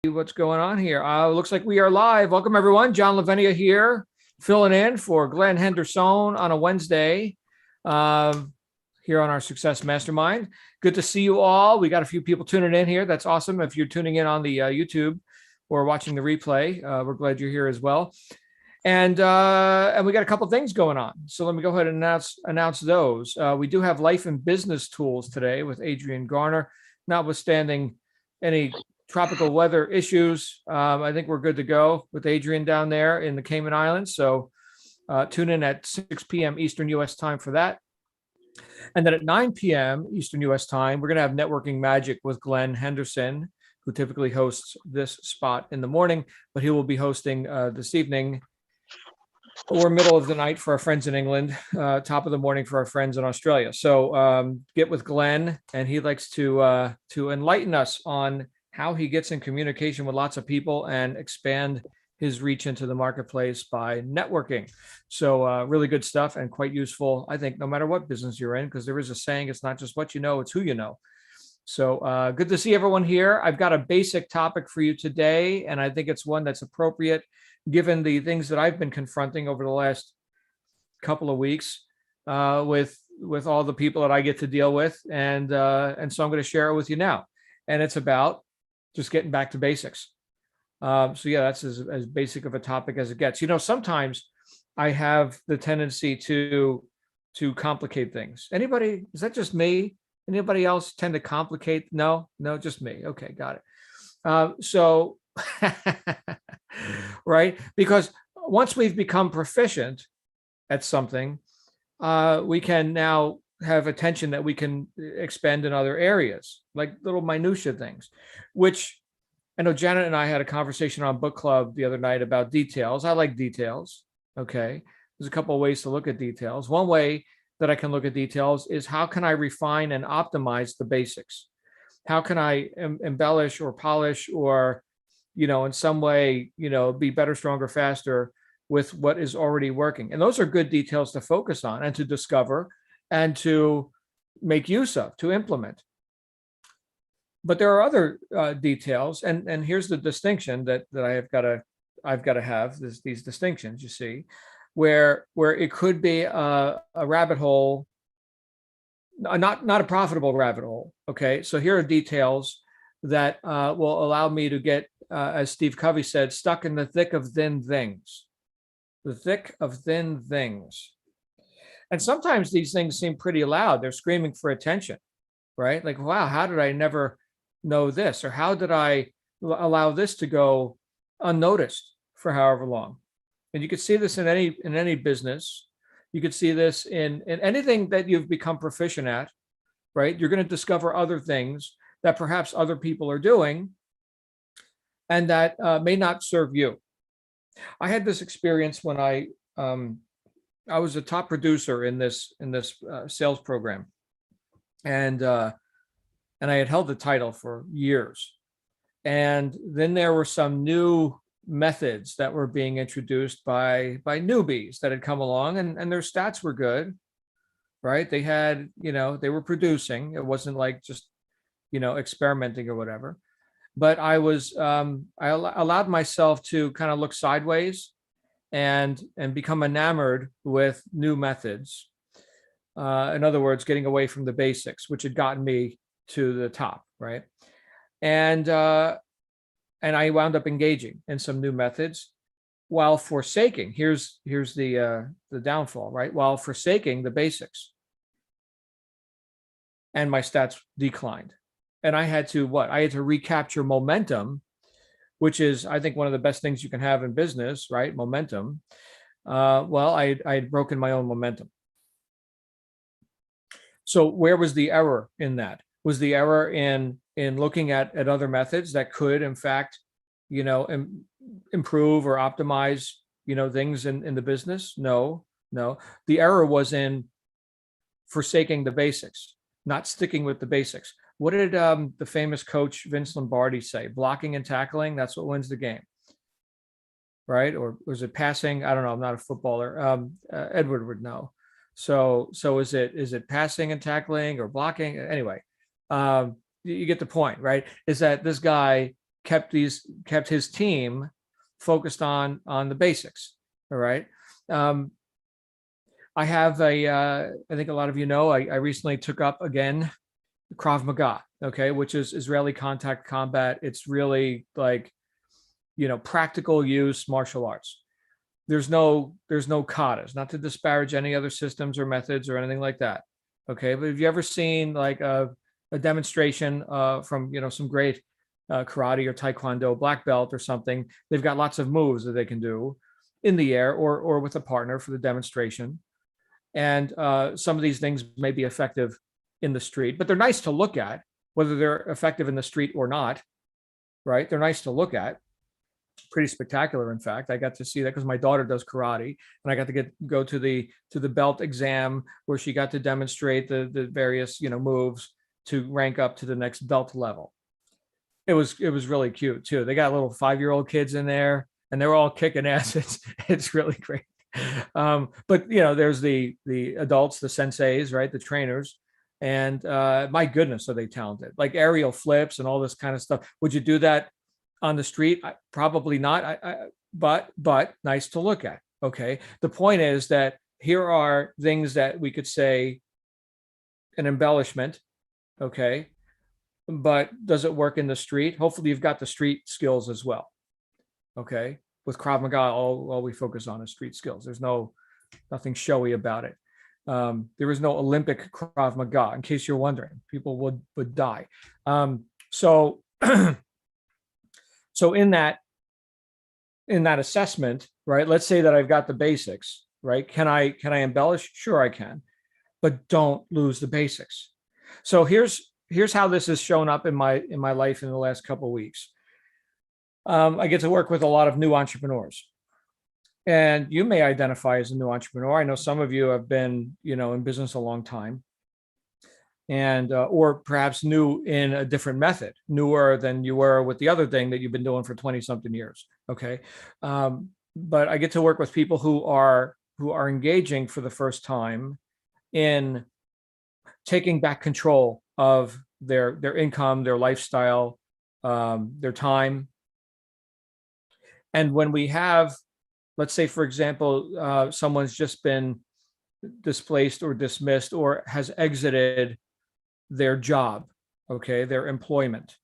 What's going on here? Looks like we are live. Welcome, everyone. John Lavenia here, filling in for Glenn Henderson on a Wednesday here on our Success Mastermind. Good to see you all. We got a few people tuning in here. That's awesome. If you're tuning in on the YouTube or watching the replay, we're glad you're here as well. And we got a couple things going on. So let me go ahead and announce those. We do have life and business tools today with Adrian Garner, notwithstanding any tropical weather issues. I think we're good to go with Adrian down there in the Cayman Islands. So tune in at 6 p.m. Eastern U.S. time for that. And then at 9 p.m. Eastern U.S. time, we're going to have Networking Magic with Glenn Henderson, who typically hosts this spot in the morning, but he will be hosting this evening or middle of the night for our friends in England, top of the morning for our friends in Australia. So get with Glenn, and he likes to enlighten us on how he gets in communication with lots of people and expand his reach into the marketplace by networking. So really good stuff and quite useful, I think, no matter what business you're in, because there is a saying, it's not just what you know, it's who you know. So good to see everyone here. I've got a basic topic for you today, and I think it's one that's appropriate given the things that I've been confronting over the last couple of weeks with all the people that I get to deal with. And so I'm going to share it with you now. And it's about just getting back to basics. So yeah, that's as basic of a topic as it gets. You know, sometimes I have the tendency to complicate things. Anybody, is that just me? Anybody else tend to complicate? No, just me. Okay, got it. So, right? Because once we've become proficient at something, we can now have attention that we can expend in other areas, like little minutia things, which I know Janet and I had a conversation on book club the other night about details. I like details. Okay. There's a couple of ways to look at details. One way that I can look at details is how can I refine and optimize the basics? How can I embellish or polish or, in some way, be better, stronger, faster with what is already working? And those are good details to focus on and to discover and to make use of, to implement. But there are other details, and here's the distinction that I've got to have these distinctions. You see, where it could be a rabbit hole, not a profitable rabbit hole. Okay, so here are details that will allow me to get, as Steve Covey said, stuck in the thick of thin things. The thick of thin things. And sometimes these things seem pretty loud. They're screaming for attention, right? Like, wow, how did I never know this? Or how did I allow this to go unnoticed for however long? And you could see this in any business. You could see this in anything that you've become proficient at, right? You're going to discover other things that perhaps other people are doing and that may not serve you. I had this experience when I was a top producer in this sales program, and I had held the title for years. And then there were some new methods that were being introduced by newbies that had come along, and their stats were good, right? They had, they were producing. It wasn't like just, experimenting or whatever. But I allowed myself to kind of look sideways and become enamored with new methods. In other words, getting away from the basics, which had gotten me to the top, right? And I wound up engaging in some new methods while forsaking. Here's the downfall, right? While forsaking the basics, and my stats declined. And I had to recapture momentum, which is, I think, one of the best things you can have in business, right? Momentum. Well, I had broken my own momentum. So where was the error in that? Was the error in looking at other methods that could, in fact, improve or optimize, things in the business? No. The error was in forsaking the basics, not sticking with the basics. What did the famous coach Vince Lombardi say? Blocking and tackling, that's what wins the game, right? Or was it passing? I don't know. I'm not a footballer. Edward would know. So is it passing and tackling or blocking? Anyway, you get the point, right? Is that this guy kept his team focused on the basics. All right. I have I think a lot of you know, I recently took up again Krav Maga, okay, which is Israeli contact combat. It's really like, practical use martial arts. There's no katas, not to disparage any other systems or methods or anything like that. Okay. But have you ever seen like a demonstration from, some great karate or taekwondo black belt or something? They've got lots of moves that they can do in the air or with a partner for the demonstration. And some of these things may be effective in the street, but they're nice to look at, whether they're effective in the street or not, right? They're nice to look at. Pretty spectacular, in fact. I got to see that because my daughter does karate, and I got to go to the belt exam where she got to demonstrate the various moves to rank up to the next belt level. It was really cute too. They got little 5-year-old kids in there, and they were all kicking ass. It's really great. But there's the adults, the senseis, right, the trainers, and my goodness, are they talented? Like aerial flips and all this kind of stuff. Would you do that on the street? Probably not. But nice to look at. Okay. The point is that here are things that we could say an embellishment. Okay. But does it work in the street? Hopefully you've got the street skills as well. Okay. With Krav Maga, all we focus on is street skills. There's nothing showy about it. There is no Olympic Krav Maga, in case you're wondering. People would die. So in that assessment, right? Let's say that I've got the basics, right? Can I embellish? Sure, I can, but don't lose the basics. So here's how this has shown up in my life in the last couple of weeks. I get to work with a lot of new entrepreneurs, and you may identify as a new entrepreneur. I know some of you have been, in business a long time, and or perhaps new in a different method, newer than you were with the other thing that you've been doing for 20 something years. Okay. But I get to work with people who are engaging for the first time in taking back control of their income, their lifestyle, their time. And when we have, let's say, for example, someone's just been displaced or dismissed or has exited their job, okay, their employment,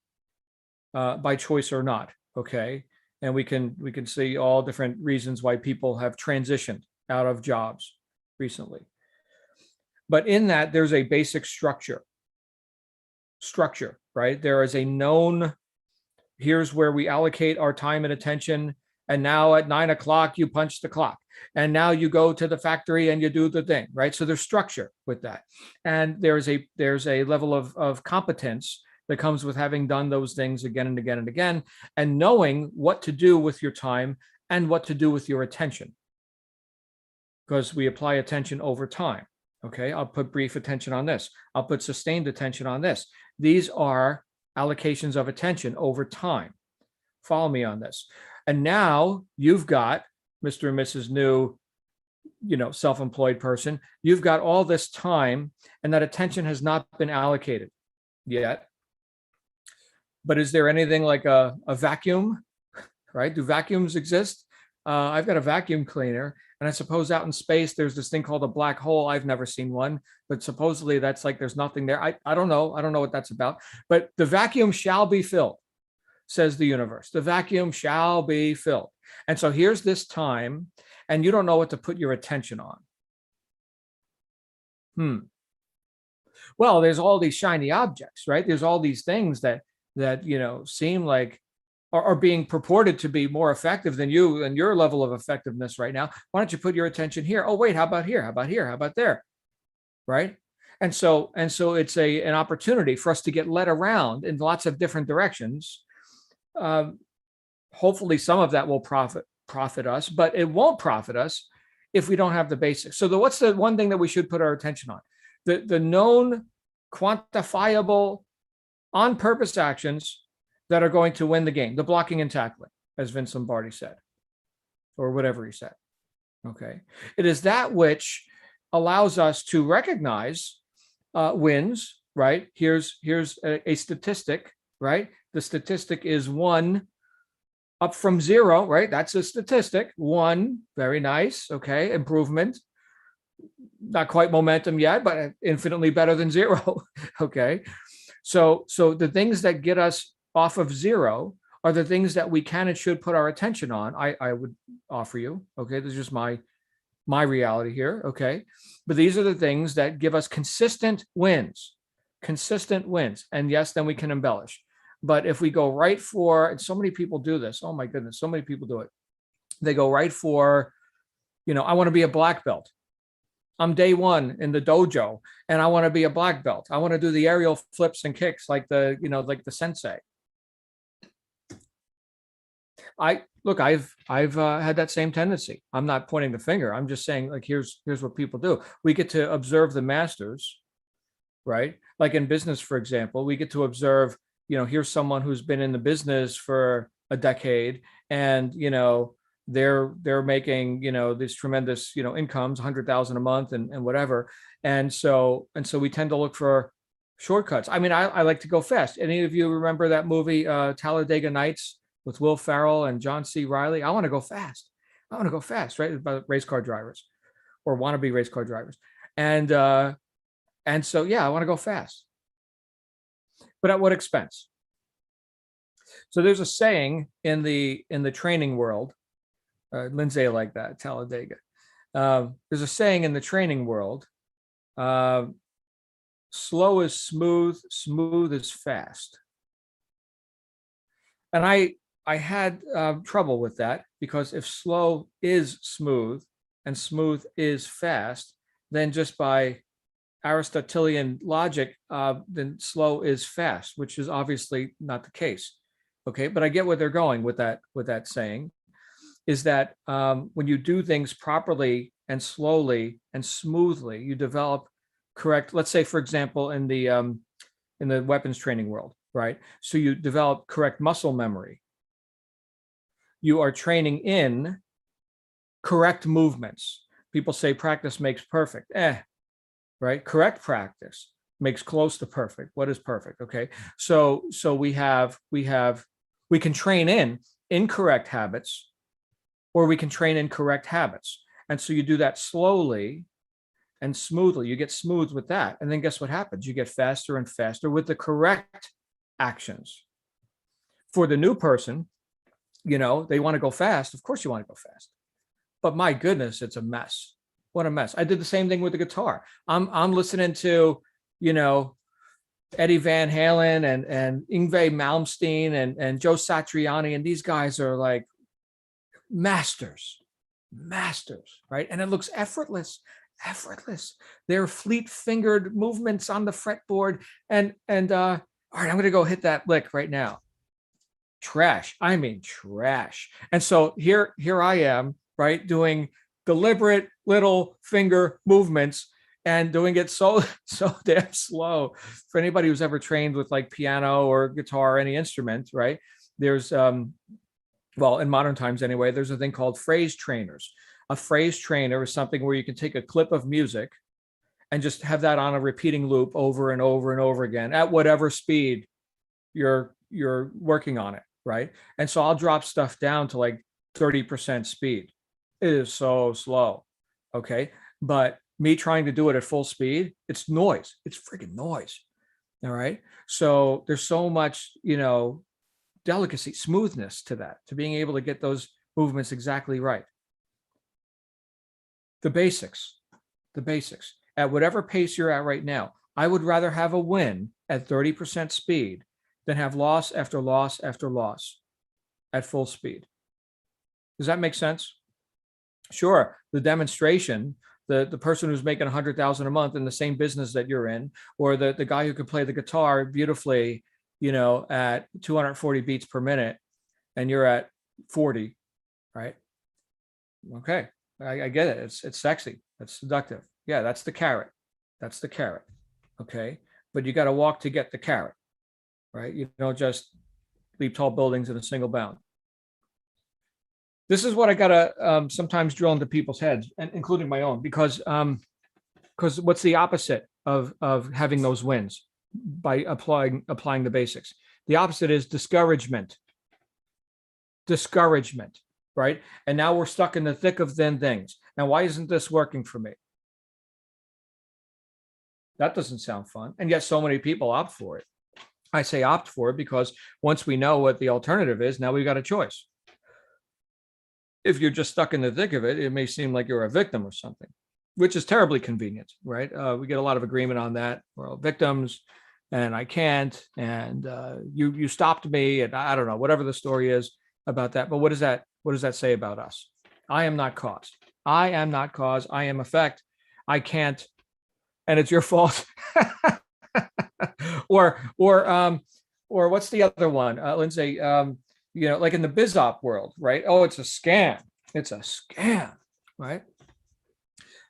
by choice or not, okay, and we can see all different reasons why people have transitioned out of jobs recently. But in that, there's a basic structure, right? There is a known, here's where we allocate our time and attention. And now at 9 o'clock, you punch the clock. And now you go to the factory and you do the thing, right? So there's structure with that. And there's a level of competence that comes with having done those things again and again and again, and knowing what to do with your time and what to do with your attention. Because we apply attention over time. Okay, I'll put brief attention on this. I'll put sustained attention on this. These are allocations of attention over time. Follow me on this. And now you've got Mr. and Mrs. New, self-employed person. You've got all this time, and that attention has not been allocated yet. But is there anything like a vacuum, right? Do vacuums exist? I've got a vacuum cleaner, and I suppose out in space, there's this thing called a black hole. I've never seen one, but supposedly that's like there's nothing there. I don't know. I don't know what that's about. But the vacuum shall be filled, says the universe. The vacuum shall be filled. And so here's this time, and you don't know what to put your attention on. Well, there's all these shiny objects, right? There's all these things that seem like are being purported to be more effective than you and your level of effectiveness right now. Why don't you put your attention here? Oh, wait, how about here? How about here? How about there? Right? And so it's an opportunity for us to get led around in lots of different directions. Hopefully some of that will profit us, but it won't profit us if we don't have the basics. So what's the one thing that we should put our attention on? The known, quantifiable, on purpose actions that are going to win the game, the blocking and tackling, as Vince Lombardi said, or whatever he said. Okay. It is that which allows us to recognize wins, right? Here's a statistic right? The statistic is 1 up from 0, right? That's a statistic. 1, very nice. Okay, improvement. Not quite momentum yet, but infinitely better than 0. Okay. So the things that get us off of 0 are the things that we can and should put our attention on. I would offer you. Okay. This is just my reality here. Okay. But these are the things that give us consistent wins, And yes, then we can embellish. But if we go right for, and so many people do this, oh my goodness, so many people do it. They go right for, I want to be a black belt. I'm day 1 in the dojo and I want to be a black belt. I want to do the aerial flips and kicks like the sensei. I've had that same tendency. I'm not pointing the finger. I'm just saying, like, here's what people do. We get to observe the masters, right? Like in business, for example, we get to observe, here's someone who's been in the business for a decade and, they're making, these tremendous, incomes, 100,000 a month and whatever. And so we tend to look for shortcuts. I mean, I like to go fast. Any of you remember that movie, Talladega Nights, with Will Ferrell and John C. Reilly? I want to go fast. Right? About race car drivers or wannabe race car drivers. And so, yeah, I want to go fast. But at what expense? So there's a saying in the training world, Lindsay like that, Talladega. There's a saying in the training world, slow is smooth, smooth is fast. And I had trouble with that, because if slow is smooth and smooth is fast, then just by Aristotelian logic, then slow is fast, which is obviously not the case. Okay, but I get where they're going with that saying, is that when you do things properly and slowly and smoothly, you develop correct. Let's say, for example, in the weapons training world, right? So you develop correct muscle memory. You are training in correct movements. People say practice makes perfect. Right? Correct practice makes close to perfect. What is perfect? Okay. So we can train in incorrect habits, or we can train in correct habits. And so you do that slowly and smoothly. You get smooth with that. And then guess what happens? You get faster and faster with the correct actions. For the new person, they want to go fast. Of course you want to go fast. But my goodness, it's a mess. What a mess. I did the same thing with the guitar. I'm listening to, Eddie Van Halen and Yngwie Malmsteen and Joe Satriani, and these guys are like masters, right? And it looks effortless. They're fleet-fingered movements on the fretboard. And all right, I'm going to go hit that lick right now. Trash. I mean, trash. And so here I am, right, doing deliberate little finger movements and doing it so damn slow. For anybody who's ever trained with like piano or guitar or any instrument, right? There's well, in modern times anyway, there's a thing called phrase trainers. A phrase trainer is something where you can take a clip of music and just have that on a repeating loop over and over and over again at whatever speed you're working on it, right? And so I'll drop stuff down to like 30% speed. It is so slow, okay? But me trying to do it at full speed, it's noise. It's freaking noise, all right? So there's so much, delicacy, smoothness to that, to being able to get those movements exactly right. The basics. At whatever pace you're at right now, I would rather have a win at 30% speed than have loss after loss after loss at full speed. Does that make sense? Sure, the demonstration, the person who's making 100,000 a month in the same business that you're in, or the guy who can play the guitar beautifully, at 240 beats per minute, and you're at 40, right? Okay, I get it. It's sexy. That's seductive. Yeah, that's the carrot. Okay, but you got to walk to get the carrot, right? You don't just leap tall buildings in a single bound. This is what I gotta sometimes drill into people's heads, and including my own, because what's the opposite of having those wins by applying the basics? The opposite is discouragement. Discouragement, right? And now we're stuck in the thick of thin things. Now, why isn't this working for me? That doesn't sound fun. And yet so many people opt for it. I say opt for it because once we know what the alternative is, now we've got a choice. If you're just stuck in the thick of it, it may seem like you're a victim or something, which is terribly convenient, right? We get a lot of agreement on that. We're all victims and I can't, and you stopped me, and I don't know, whatever the story is about that. But what does that say about us? I am not cause. I am not cause. I am effect. I can't, and it's your fault. or what's the other one, Lindsay? Like in the biz op world, right? Oh, it's a scam. It's a scam, right?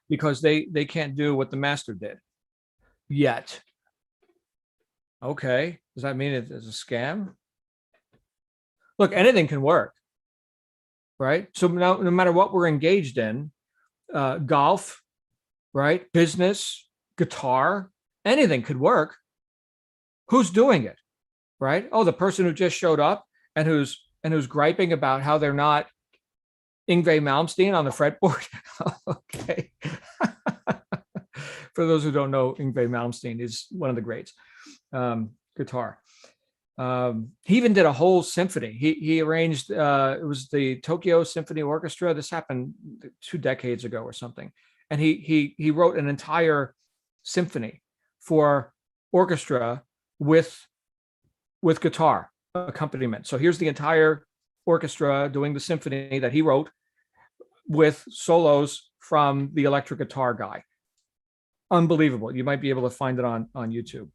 Because they can't do what the master did yet. Okay, does that mean it's a scam? Look, anything can work, right? So no matter what we're engaged in, golf, right? Business, guitar, anything could work. Who's doing it, right? Oh, the person who just showed up and who's griping about how they're not Yngwie Malmsteen on the fretboard. Okay. For those who don't know, Yngwie Malmsteen is one of the greats. Guitar. He even did a whole symphony. He arranged, it was the Tokyo Symphony Orchestra. This happened 2 decades ago or something. And he wrote an entire symphony for orchestra with guitar accompaniment. So here's the entire orchestra doing the symphony that he wrote with solos from the electric guitar guy. Unbelievable. You might be able to find it on YouTube.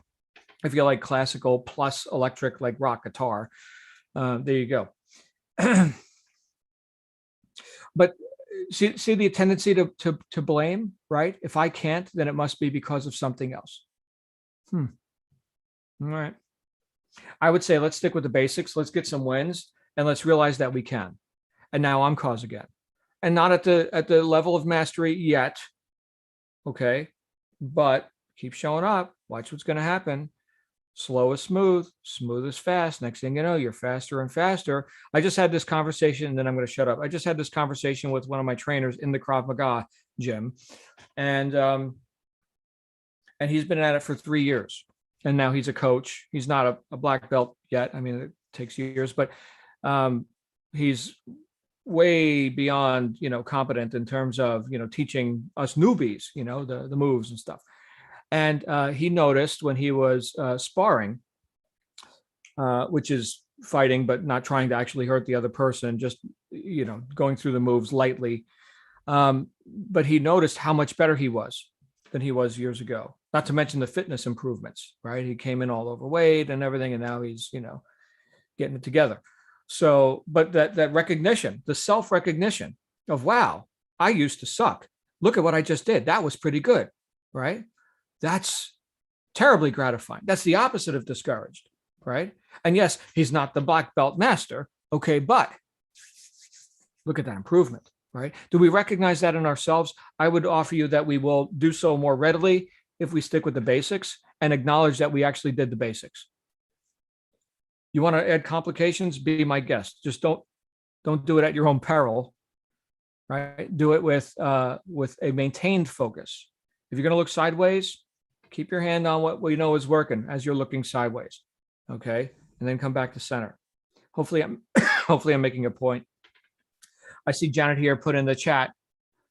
If you like classical plus electric, like rock guitar, there you go. But see the tendency to blame, right? If I can't, then it must be because of something else. All right. I would say let's stick with the basics. Let's get some wins, and let's realize that we can. And now I'm cause again, and not at the level of mastery yet. Okay, but keep showing up. Watch what's going to happen. Slow is smooth, smooth is fast. Next thing you know, you're faster and faster. I just had this conversation, and then I'm going to shut up. I just had this conversation with one of my trainers in the Krav Maga gym, and he's been at it for 3 years, and now he's a coach. He's not a black belt yet. I mean, it takes years, but he's way beyond, competent in terms of, teaching us newbies, the moves and stuff. And he noticed when he was sparring, which is fighting, but not trying to actually hurt the other person, just, going through the moves lightly. But he noticed how much better he was than he was years ago, not to mention the fitness improvements, right? He came in all overweight and everything, and now he's, getting it together. So, but that recognition, the self-recognition of, wow, I used to suck. Look at what I just did. That was pretty good, right? That's terribly gratifying. That's the opposite of discouraged, right? And yes, he's not the black belt master, okay, but look at that improvement, right? Do we recognize that in ourselves? I would offer you that we will do so more readily if we stick with the basics and acknowledge that we actually did the basics. You want to add complications? Be my guest. Just don't do it at your own peril, right? Do it with a maintained focus. If you're going to look sideways, keep your hand on what we know is working as you're looking sideways, okay? And then come back to center. Hopefully I'm making a point. I see Janet here put in the chat,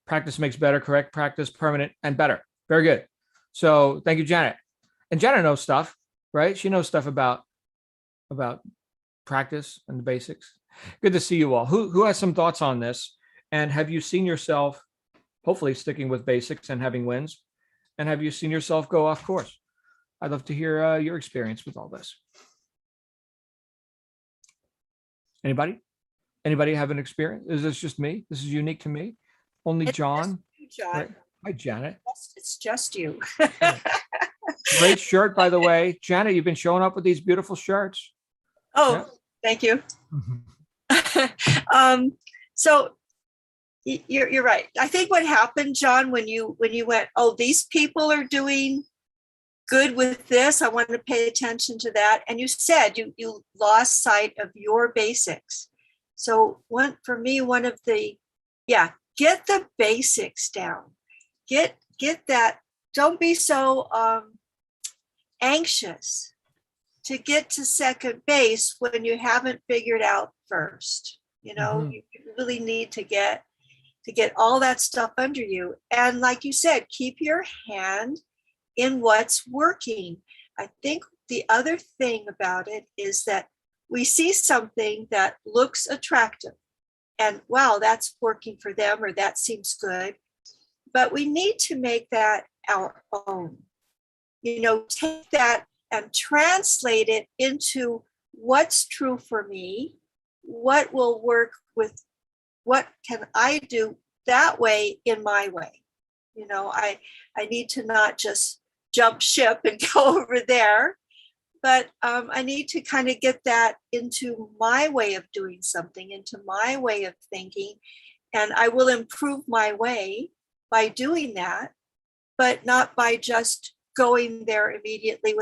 practice makes better, correct practice, permanent and better. Very good. So thank you, Janet. And Janet knows stuff, right? She knows stuff about practice and the basics. Good to see you all. Who has some thoughts on this? And have you seen yourself hopefully sticking with basics and having wins? And have you seen yourself go off course? I'd love to hear your experience with all this. Anybody have an experience? Is this just me? This is unique to me? Only John? It's you, John. Right. Hi, Janet. It's just you. Great shirt, by the way. Janet, you've been showing up with these beautiful shirts. Oh, Yeah. Thank you. So you're right. I think what happened, John, when you went, oh, these people are doing good with this. I want to pay attention to that. And you said you lost sight of your basics. So for me, one of the, get the basics down. Get that. Don't be so anxious to get to second base when you haven't figured out first. You really need to get all that stuff under you. And like you said, keep your hand in what's working. I think the other thing about it is that we see something that looks attractive and wow, that's working for them, or that seems good. But we need to make that our own. Take that and translate it into what's true for me, what will work with, what can I do that way in my way. I need to not just jump ship and go over there, but I need to kind of get that into my way of doing something, into my way of thinking, and I will improve my way by doing that, but not by just going there immediately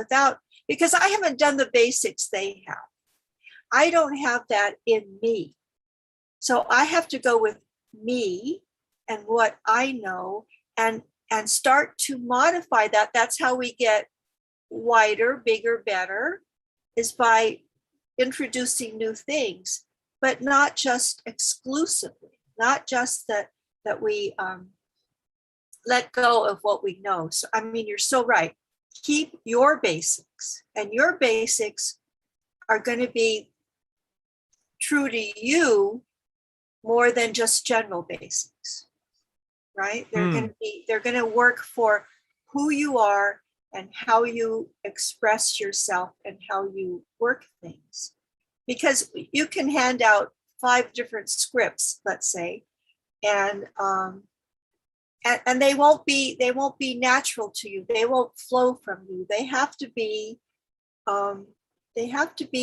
because I haven't done the basics they have. I don't have that in me. So I have to go with me and what I know and start to modify that. That's how we get wider, bigger, better, is by introducing new things, but not just exclusively, not just that we let go of what we know. So, you're so right. Keep your basics, and your basics are going to be true to you more than just general basics, right? They're going to work for who you are and how you express yourself and how you work things. Because you can hand out 5 different scripts, let's say, and they won't be natural to you. They won't flow from you. They have to be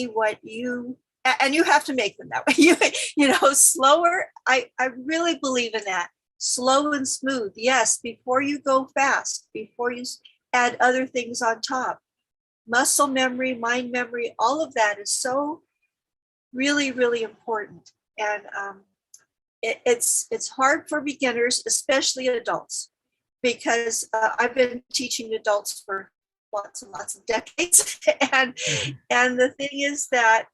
what you, and you have to make them that way. Slower. I really believe in that. Slow and smooth. Yes, before you go fast, before you add other things on top. Muscle memory, mind memory, all of that is so really, really important. And it's hard for beginners, especially adults, because I've been teaching adults for lots and lots of decades. And the thing is that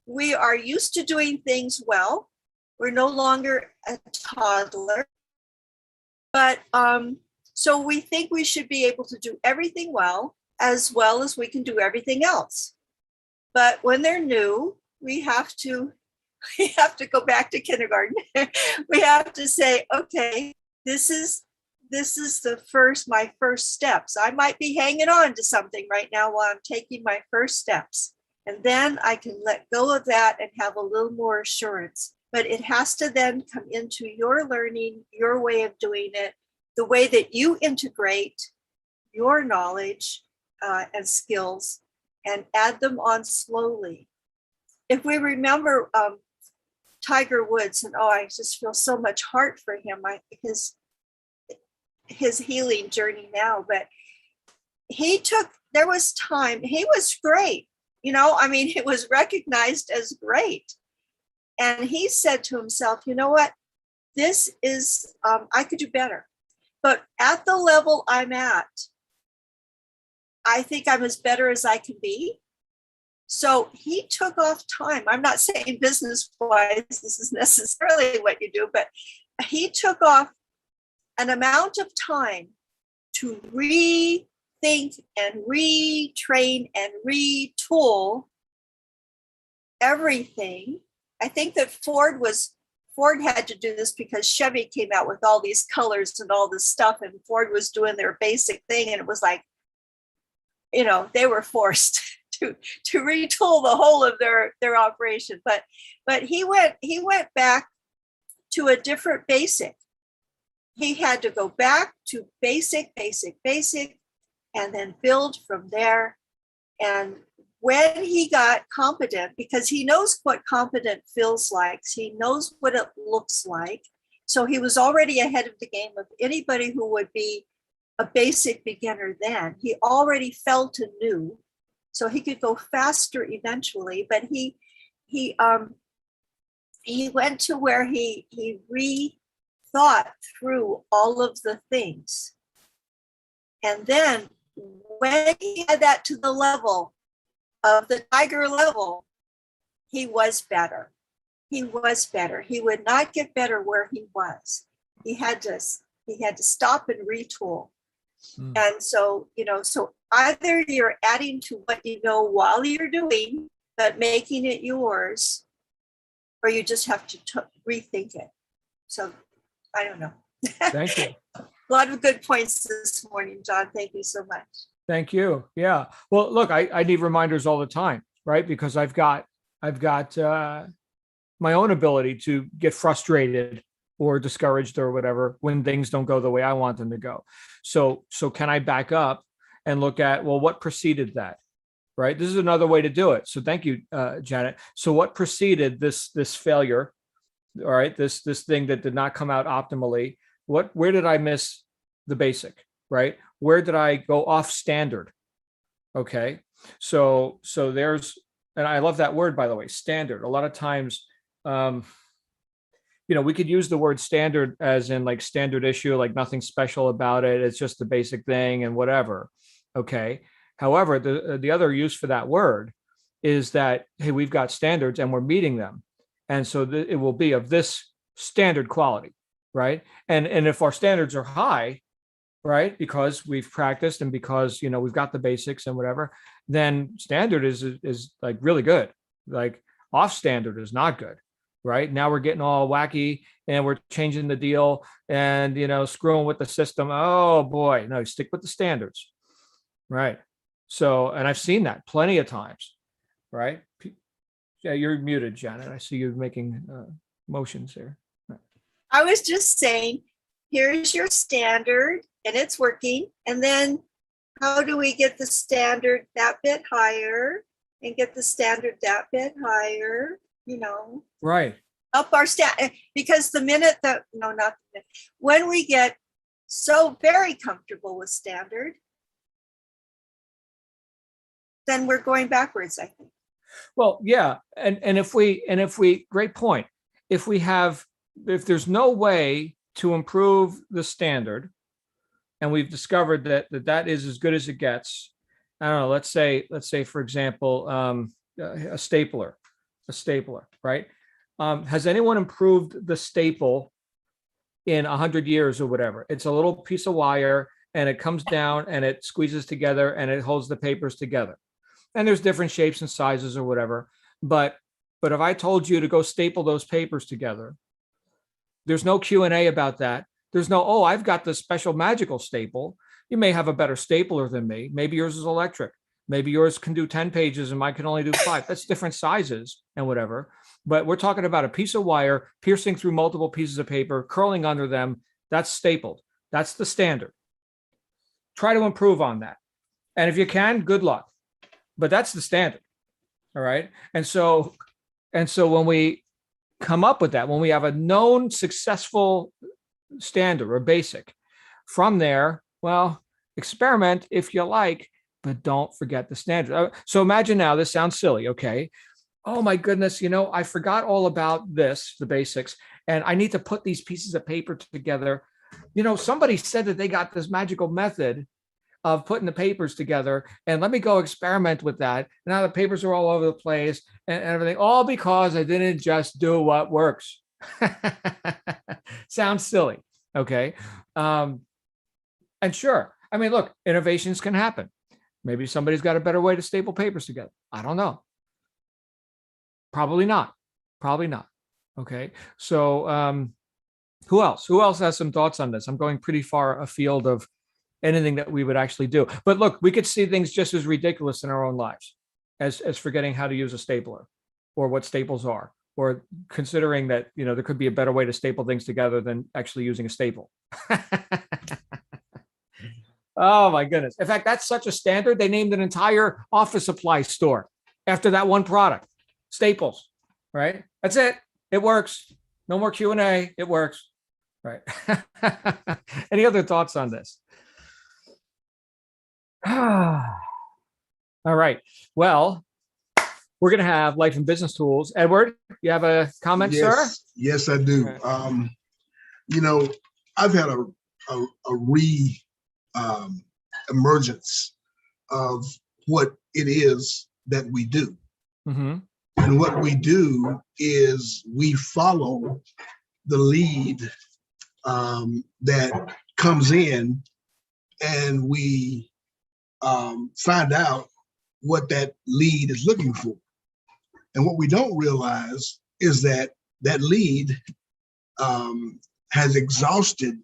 we are used to doing things well. We're no longer a toddler. But so we think we should be able to do everything well as we can do everything else. But when they're new, we have to go back to kindergarten. We have to say, okay, this is my first steps. I might be hanging on to something right now while I'm taking my first steps. And then I can let go of that and have a little more assurance. But it has to then come into your learning, your way of doing it, the way that you integrate your knowledge and skills and add them on slowly. If we remember Tiger Woods, and I just feel so much heart for him, his healing journey now, but there was time, he was great, it was recognized as great. And he said to himself, you know what, this is, I could do better. But at the level I'm at, I think I'm as better as I can be. So he took off time. I'm not saying business-wise, this is necessarily what you do, but he took off an amount of time to rethink and retrain and retool everything. I think that Ford had to do this because Chevy came out with all these colors and all this stuff, and Ford was doing their basic thing, and it was like, they were forced to retool the whole of their operation. But he went back to a different basic. He had to go back to basic, and then build from there. And when he got competent, because he knows what competent feels like, he knows what it looks like. So he was already ahead of the game of anybody who would be a basic beginner then. He already felt and knew, so he could go faster eventually. But he went to where he rethought through all of the things, and then when he had that to the level of the tiger level, he was better. He was better. He would not get better where he was. He had to stop and retool. And so, so either you're adding to what you know while you're doing, but making it yours, or you just have to rethink it. So I don't know. Thank you. A lot of good points this morning, John. Thank you so much. Thank you. Yeah. Well, look, I need reminders all the time, right? Because I've got my own ability to get frustrated or discouraged or whatever when things don't go the way I want them to go. So can I back up and look at, well, what preceded that? Right. This is another way to do it. So thank you, Janet. So what preceded this failure? All right. This thing that did not come out optimally. Where did I miss the basic? Right. Where did I go off standard? Okay. So there's, and I love that word, by the way, standard. A lot of times, we could use the word standard as in like standard issue, like nothing special about it. It's just the basic thing and whatever. Okay. However, the other use for that word is that, hey, we've got standards and we're meeting them. And so it will be of this standard quality, right? And if our standards are high, right, because we've practiced and because, we've got the basics and whatever, then standard is like really good. Like off standard is not good. Right now we're getting all wacky and we're changing the deal and, screwing with the system. Oh boy, no, stick with the standards. Right. So, and I've seen that plenty of times. Right. Yeah, you're muted, Janet. I see you making motions here. I was just saying, here's your standard and it's working. And then how do we get the standard that bit higher and get the standard that bit higher? Right. Up our stat, because the minute that, no, not the minute, when we get so very comfortable with standard, then we're going backwards, I think. Well, yeah. And if we, great point. If there's no way to improve the standard, and we've discovered that is as good as it gets, I don't know, let's say, for example, a stapler, right? Has anyone improved the staple in 100 years or whatever? It's a little piece of wire and it comes down and it squeezes together and it holds the papers together. And there's different shapes and sizes or whatever. But if I told you to go staple those papers together, there's no Q&A about that. There's no, oh, I've got this special magical staple. You may have a better stapler than me. Maybe yours is electric. Maybe yours can do 10 pages and mine can only do 5. That's different sizes and whatever. But we're talking about a piece of wire piercing through multiple pieces of paper, curling under them. That's stapled. That's the standard. Try to improve on that. And if you can, good luck. But that's the standard. All right. And so when we come up with that, when we have a known successful standard or basic, from there, well, experiment if you like, but don't forget the standard. So imagine now, this sounds silly, okay? Oh my goodness, I forgot all about this, the basics, and I need to put these pieces of paper together. Somebody said that they got this magical method of putting the papers together, and let me go experiment with that. Now the papers are all over the place and everything, all because I didn't just do what works. Sounds silly, okay? And sure, I mean, look, innovations can happen. Maybe somebody's got a better way to staple papers together. I don't know. Probably not. Okay. So who else has some thoughts on this? I'm going pretty far afield of anything that we would actually do. But look, we could see things just as ridiculous in our own lives as forgetting how to use a stapler or what staples are, or considering that, there could be a better way to staple things together than actually using a staple. Oh my goodness. In fact, that's such a standard. They named an entire office supply store after that one product, Staples, right? That's it. It works. No more Q&A. It works. Right. Any other thoughts on this? All right. Well, we're going to have life and business tools. Edward, you have a comment, sir? Yes, I do. Right. You know, I've had a re emergence of what it is that we do. Mm-hmm. And what we do is we follow the lead that comes in, and we find out what that lead is looking for. And what we don't realize is that that lead has exhausted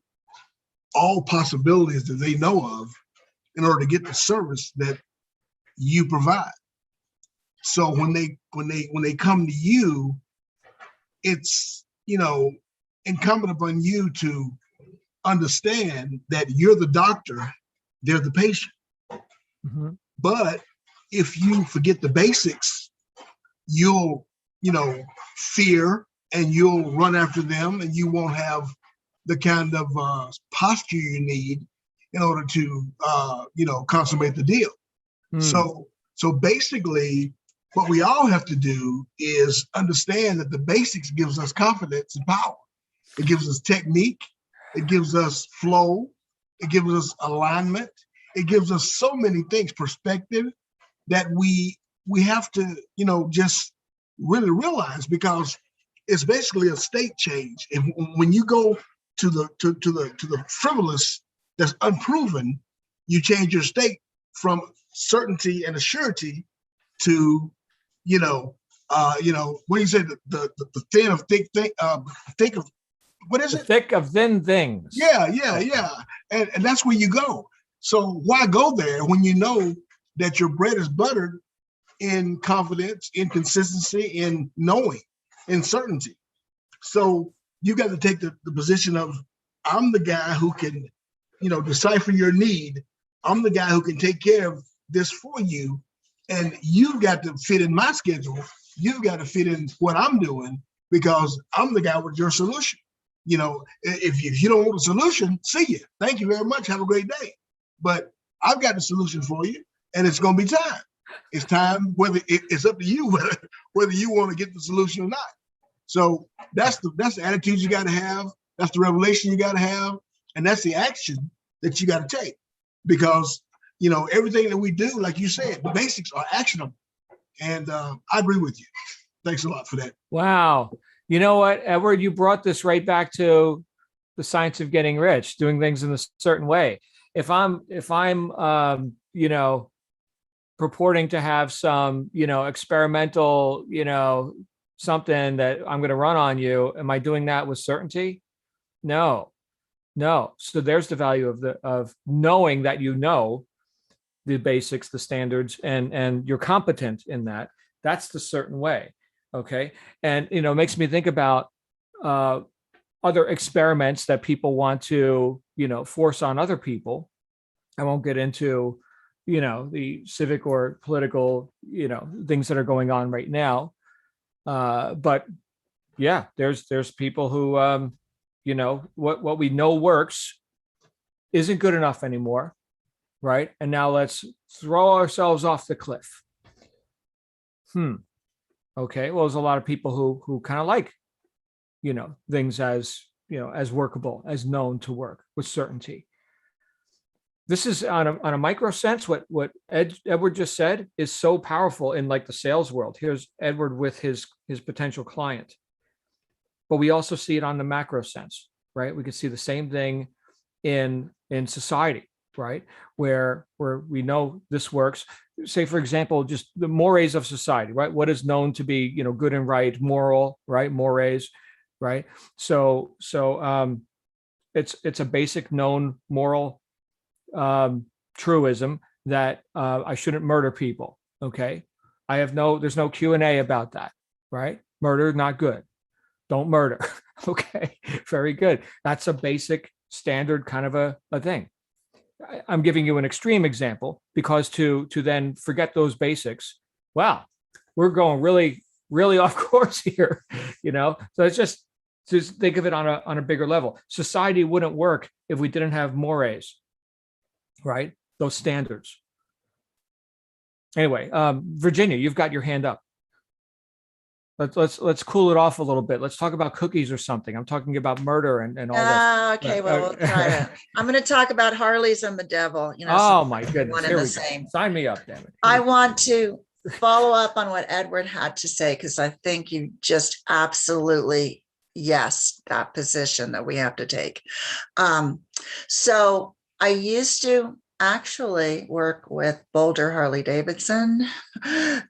all possibilities that they know of in order to get the service that you provide. So when they come to you, it's incumbent upon you to understand that you're the doctor, they're the patient. Mm-hmm. But if you forget the basics, you'll fear, and you'll run after them, and you won't have the kind of posture you need in order to consummate the deal. So basically, what we all have to do is understand that the basics gives us confidence and power. It gives us technique. It gives us flow. It gives us alignment. It gives us so many things, perspective, that we have to, just really realize, because it's basically a state change. And when you go to the frivolous, that's unproven, you change your state from certainty and assurity to, what do you say? The thin of thick thing, thick of, what is The it? thick of thin things. Yeah. And that's where you go. So why go there when you know that your bread is buttered in confidence, in consistency, in knowing, in certainty? So you got to take the position of, I'm the guy who can, decipher your need. I'm the guy who can take care of this for you. And you've got to fit in my schedule. You've got to fit in what I'm doing, because I'm the guy with your solution. If you don't want a solution, see you. Thank you very much. Have a great day. But I've got the solution for you, and it's going to be time. It's time, whether it's up to you, whether you want to get the solution or not. So that's the attitude you got to have. That's the revelation you got to have. And that's the action that you got to take, because, everything that we do, like you said, the basics are actionable. And I agree with you. Thanks a lot for that. Wow. You know what, Edward, you brought this right back to the science of getting rich, doing things in a certain way. If I'm purporting to have some, experimental, something that I'm going to run on you, am I doing that with certainty? No. So there's the value of knowing that the basics, the standards, and you're competent in that. That's the certain way. Okay. And, it makes me think about other experiments that people want to, force on other people. I won't get into, the civic or political, things that are going on right now. But yeah, there's people who, what we know works isn't good enough anymore. Right. And now let's throw ourselves off the cliff. Okay. Well, there's a lot of people who kind of like, things as, as workable, as known to work with certainty. This is on a micro sense. What Edward just said is so powerful in like the sales world. Here's Edward with his potential client, but we also see it on the macro sense, right? We can see the same thing in society, right? Where we know this works. Say, for example, just the mores of society, right? What is known to be, good and right, moral, right? Mores, right? So it's a basic known moral truism that I shouldn't murder people. Okay. There's no Q&A about that, right? Murder, not good. Don't murder. Okay. Very good. That's a basic standard kind of a thing. I'm giving you an extreme example because to then forget those basics, wow, we're going really, really off course here, So it's just think of it on a bigger level. Society wouldn't work if we didn't have mores, right? Those standards, Anyway, Virginia, you've got your hand up. Let's cool it off a little bit. Let's talk about cookies or something. I'm talking about murder and all this. Okay, well, we'll try to. I'm going to talk about Harleys and the devil. Oh my goodness! one and Here the we go. same. Sign me up, damn it. I want to follow up on what Edward had to say, because I think you just absolutely yes that position that we have to take. So I used to actually work with Boulder Harley Davidson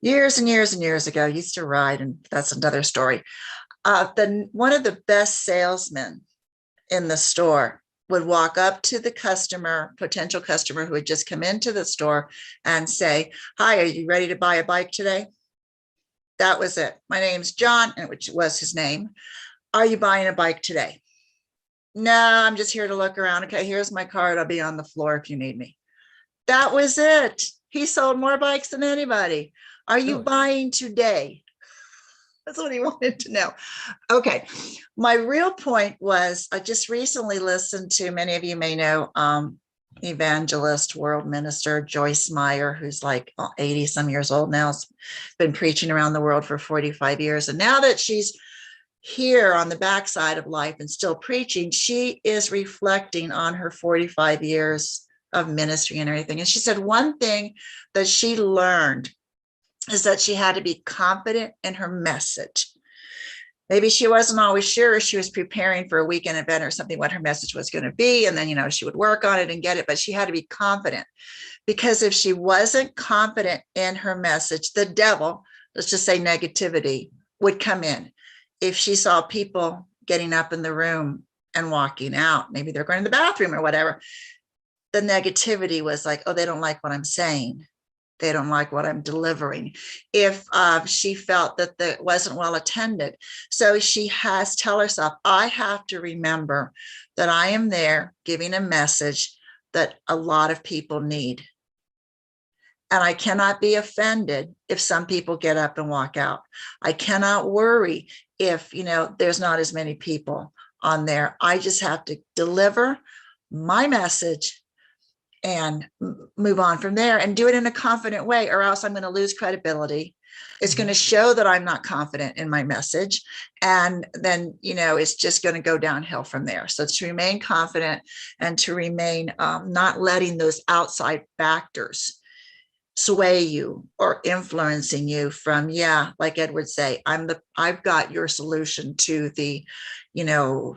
years and years and years ago. I used to ride, and that's another story. One of the best salesmen in the store would walk up to the potential customer who had just come into the store and say, "Hi, are you ready to buy a bike today?" That was it. "My name's John," and which was his name. "Are you buying a bike today?" "No, I'm just here to look around." "Okay, here's my card. I'll be on the floor if you need me." That was it. He sold more bikes than anybody. "Are you buying today?" That's what he wanted to know. Okay. My real point was, I just recently listened to, many of you may know, evangelist, world minister Joyce Meyer, who's like 80 some years old now, has been preaching around the world for 45 years. And now that she's here on the backside of life and still preaching, she is reflecting on her 45 years of ministry and everything. And she said one thing that she learned is that she had to be confident in her message. Maybe she wasn't always sure. She was preparing for a weekend event or something, what her message was going to be. And then, she would work on it and get it, but she had to be confident, because if she wasn't confident in her message, the devil, let's just say negativity, would come in. If she saw people getting up in the room and walking out, maybe they're going to the bathroom or whatever, the negativity was like, oh, they don't like what I'm saying. They don't like what I'm delivering. If she felt that it wasn't well attended. So she has to tell herself, I have to remember that I am there giving a message that a lot of people need. And I cannot be offended if some people get up and walk out. I cannot worry if, there's not as many people on there. I just have to deliver my message and move on from there, and do it in a confident way, or else I'm going to lose credibility. It's going to show that I'm not confident in my message. And then, it's just going to go downhill from there. So to remain confident and to remain not letting those outside factors sway you or influencing you from, like Ed would say, I've got your solution to the,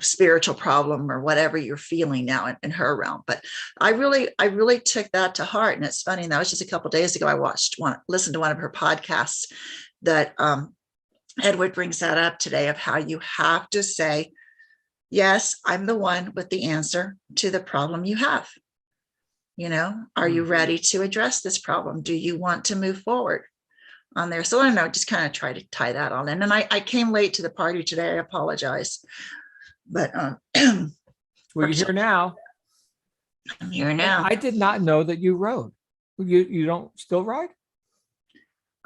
spiritual problem or whatever you're feeling now in her realm. But I really took that to heart. And it's funny, and that was just a couple of days ago. I listened to one of her podcasts that Edward brings that up today, of how you have to say, yes, I'm the one with the answer to the problem you have. Are you ready to address this problem? Do you want to move forward on there? So I don't know, just kind of try to tie that all in. And I came late to the party today. I apologize. But well, you're here now. I'm here now. I did not know that you rode. You don't still ride?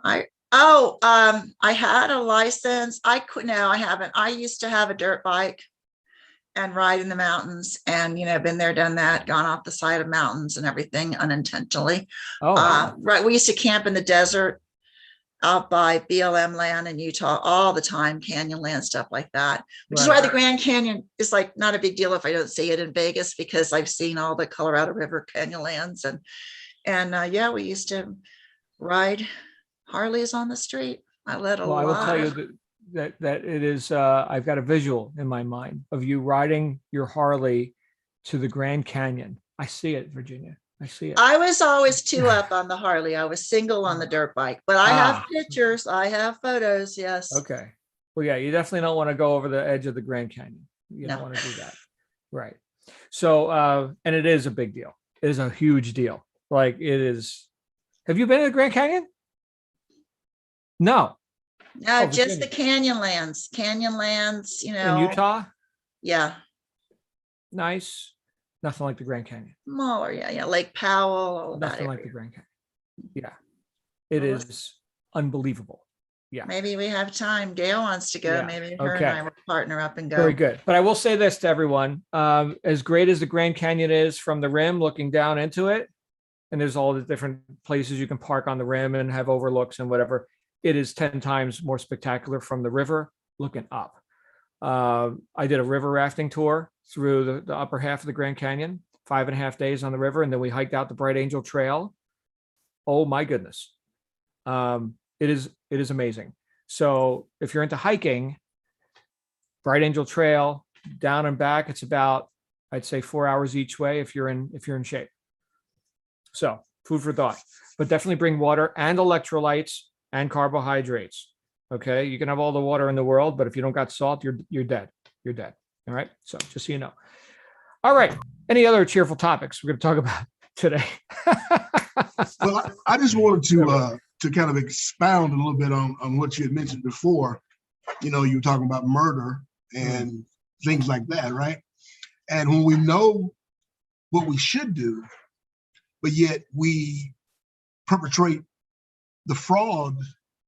I had a license. I haven't. I used to have a dirt bike and ride in the mountains, and been there, done that, gone off the side of mountains and everything unintentionally. Oh, wow. Right. We used to camp in the desert out by BLM land in Utah all the time, canyon land, stuff like that, which is why the Grand Canyon is like not a big deal if I don't see it in Vegas, because I've seen all the Colorado River canyon lands. And we used to ride Harleys on the street. I will tell you that it is, I've got a visual in my mind of you riding your Harley to the Grand Canyon. I see it, Virginia. I see it. I was always two up on the Harley. I was single on the dirt bike, but I have pictures. I have photos. Yes. Okay. Well, yeah, you definitely don't want to go over the edge of the Grand Canyon. You don't want to do that. Right. So, and it is a big deal. It is a huge deal. Like it is. Have you been to the Grand Canyon? No. No, just the canyon lands, in Utah. Yeah. Nice. Nothing like the Grand Canyon. Smaller. Yeah. Lake Powell. Nothing like the Grand Canyon. Yeah. It is unbelievable. Yeah. Maybe we have time. Gail wants to go. Yeah. Maybe her and I will partner up and go. Very good. But I will say this to everyone. As great as the Grand Canyon is from the rim looking down into it, and there's all the different places you can park on the rim and have overlooks and whatever. It is 10 times more spectacular from the river looking up. I did a river rafting tour through the upper half of the Grand Canyon, 5.5 days on the river. And then we hiked out the Bright Angel Trail. Oh my goodness. It is amazing. So if you're into hiking, Bright Angel Trail down and back, it's about, I'd say 4 hours each way if you're in shape. So food for thought, but definitely bring water and electrolytes and carbohydrates. Okay. You can have all the water in the world, but if you don't got salt, you're dead. You're dead. All right. So just so you know. All right. Any other cheerful topics we're going to talk about today? Well, I just wanted to kind of expound a little bit on what you had mentioned before. You know, you were talking about murder and things like that, right? And when we know what we should do, but yet we perpetrate the fraud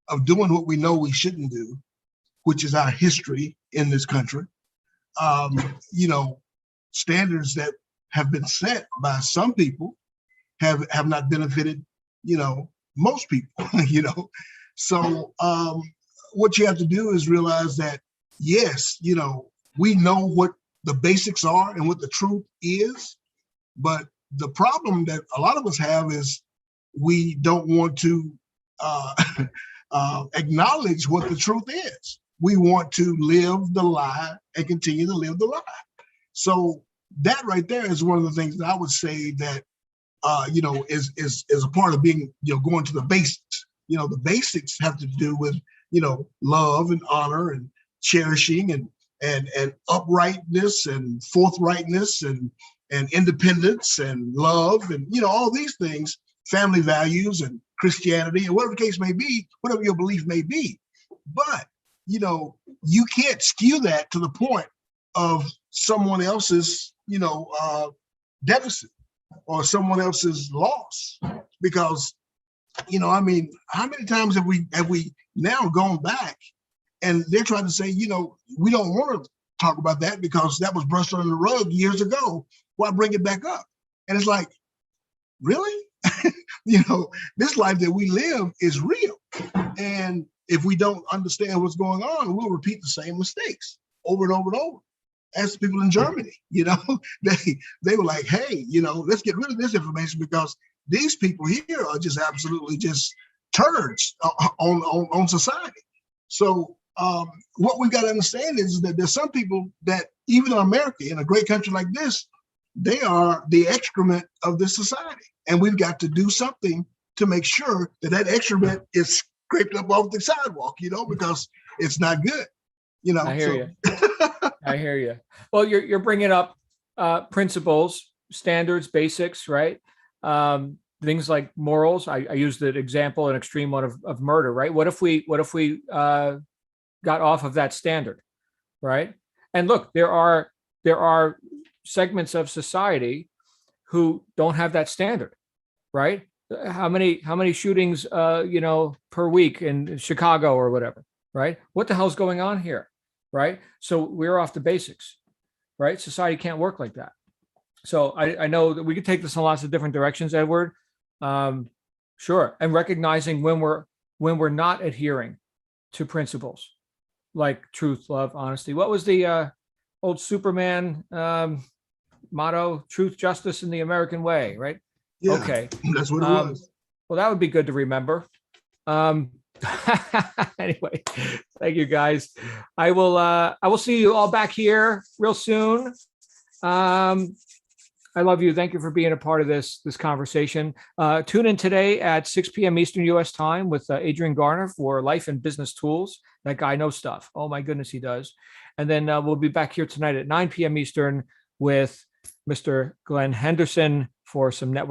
of doing what we know we shouldn't do, which is our history in this country, you know, standards that have been set by some people have not benefited, you know, most people, you know. So what you have to do is realize that, yes, you know, we know what the basics are and what the truth is, but the problem that a lot of us have is we don't want to acknowledge what the truth is. We want to live the lie and continue to live the lie. So that right there is one of the things that I would say that you know, is a part of being, you know, going to the basics. You know, the basics have to do with, you know, love and honor and cherishing and uprightness and forthrightness and independence and love and, you know, all these things, family values and Christianity and whatever the case may be, whatever your belief may be. But, you know, you can't skew that to the point of someone else's, you know, deficit or someone else's loss, because, you know, I mean, how many times have we now gone back and they're trying to say, you know, we don't want to talk about that because that was brushed under the rug years ago. Why bring it back up? And it's like, really? You know, this life that we live is real. And if we don't understand what's going on, we'll repeat the same mistakes over and over and over. As the people in Germany, you know, they were like, hey, you know, let's get rid of this information because these people here are just absolutely just turds on society. So what we got to understand is that there's some people that even in America, in a great country like this, they are the excrement of this society. And we've got to do something to make sure that that excrement is scraped up off the sidewalk, you know, because it's not good. You know, I hear you. I hear you. Well, you're bringing up principles, standards, basics, right? Things like morals. I used the example, an extreme one of murder, right? What if we got off of that standard, right? And look, there are segments of society who don't have that standard, right? How many shootings, you know, per week in Chicago or whatever, right? What the hell's going on here? Right. So we're off the basics, right? Society can't work like that. So I know that we could take this in lots of different directions, Edward. Sure. And recognizing when we're not adhering to principles like truth, love, honesty. What was the old Superman motto? Truth, justice, and the American way, right? Yeah, okay. That's what it was. Well, that would be good to remember. Anyway, thank you guys. I will see you all back here real soon. I love you. Thank you for being a part of this conversation. Tune in today at 6 p.m. Eastern U.S. time with Adrian Garner for Life and Business Tools. That guy knows stuff. Oh my goodness, he does. And then we'll be back here tonight at 9 p.m. Eastern with Mr. Glenn Henderson for some network